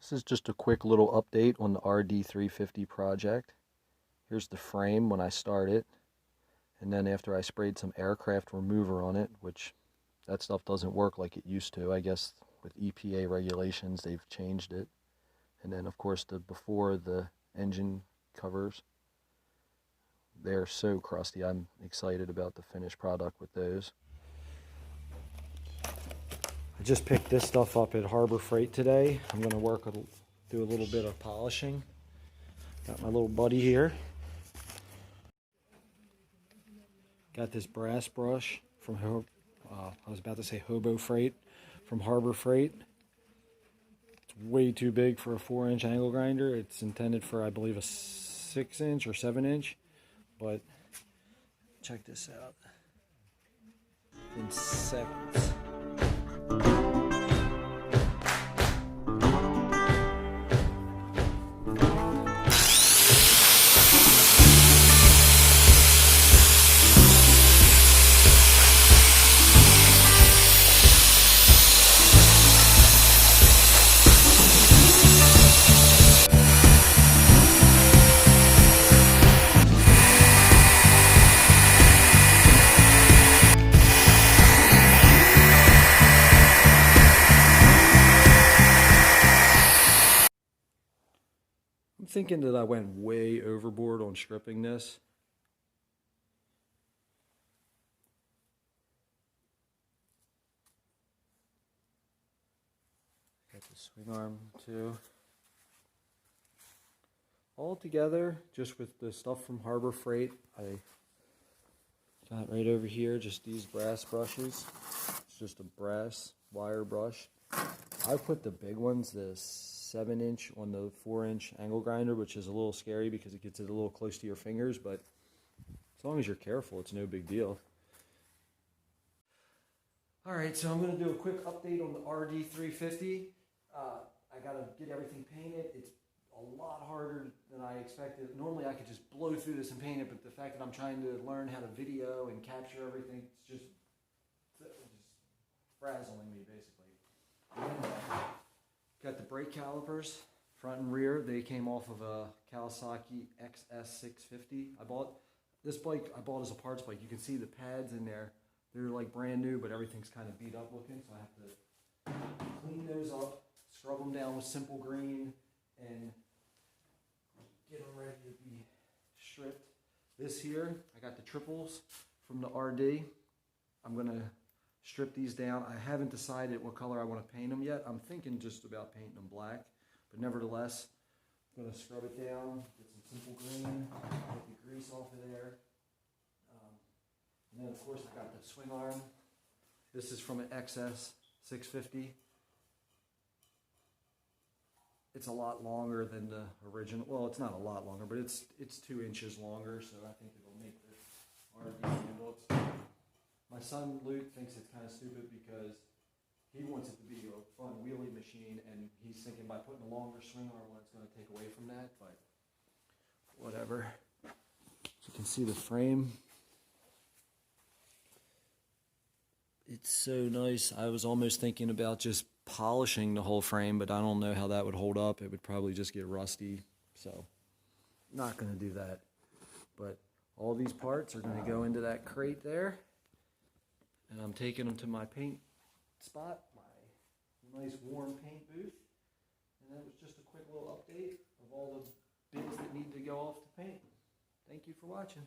This is just a quick little update on the rd350 project. Here's the frame when I start it, and then after I sprayed some aircraft remover on it, which that stuff doesn't work like it used to. I guess with EPA regulations they've changed it. And then of course before the engine covers, they're so crusty. I'm excited about the finished product with those. I just picked this stuff up at Harbor Freight today. I'm going to do a little bit of polishing. Got my little buddy here. Got this brass brush from I was about to say Hobo Freight, from Harbor Freight. It's way too big for a 4-inch angle grinder. It's intended for, I believe, a 6-inch or 7-inch. But check this out. In seconds. I'm thinking that I went way overboard on stripping this. Got the swing arm too. All together, just with the stuff from Harbor Freight, I got right over here, just these brass brushes. It's just a brass wire brush. I put the big ones, the 7-inch on the 4-inch angle grinder, which is a little scary because it gets it a little close to your fingers, but as long as you're careful, it's no big deal. Alright, so I'm going to do a quick update on the rd350. I got to get everything painted. It's a lot harder than I expected. Normally I could just blow through this and paint it, but the fact that I'm trying to learn how to video and capture everything, it's just frazzling me, basically. Got the brake calipers, front and rear. They came off of a Kawasaki XS650. I bought this bike. I bought as a parts bike. You can see the pads in there. They're like brand new, but everything's kind of beat up looking. So I have to clean those up, scrub them down with simple green, and get them ready to be stripped. This here, I got the triples from the RD. I'm gonna strip these down. I haven't decided what color I want to paint them yet. I'm thinking just about painting them black, but nevertheless, I'm going to scrub it down, get some simple green, get the grease off of there. And then of course I got the swing arm. This is from an XS650. It's a lot longer than the original. Well, it's not a lot longer, but it's 2 inches longer, so I think it'll make the RD handle. My son Luke thinks it's kind of stupid because he wants it to be a fun wheelie machine, and he's thinking by putting a longer swing arm on it's going to take away from that, but whatever. So you can see the frame. It's so nice. I was almost thinking about just polishing the whole frame, but I don't know how that would hold up. It would probably just get rusty, so not going to do that. But all these parts are going to go into that crate there. And I'm taking them to my paint spot, my nice warm paint booth. And that was just a quick little update of all the bits that need to go off to paint. Thank you for watching.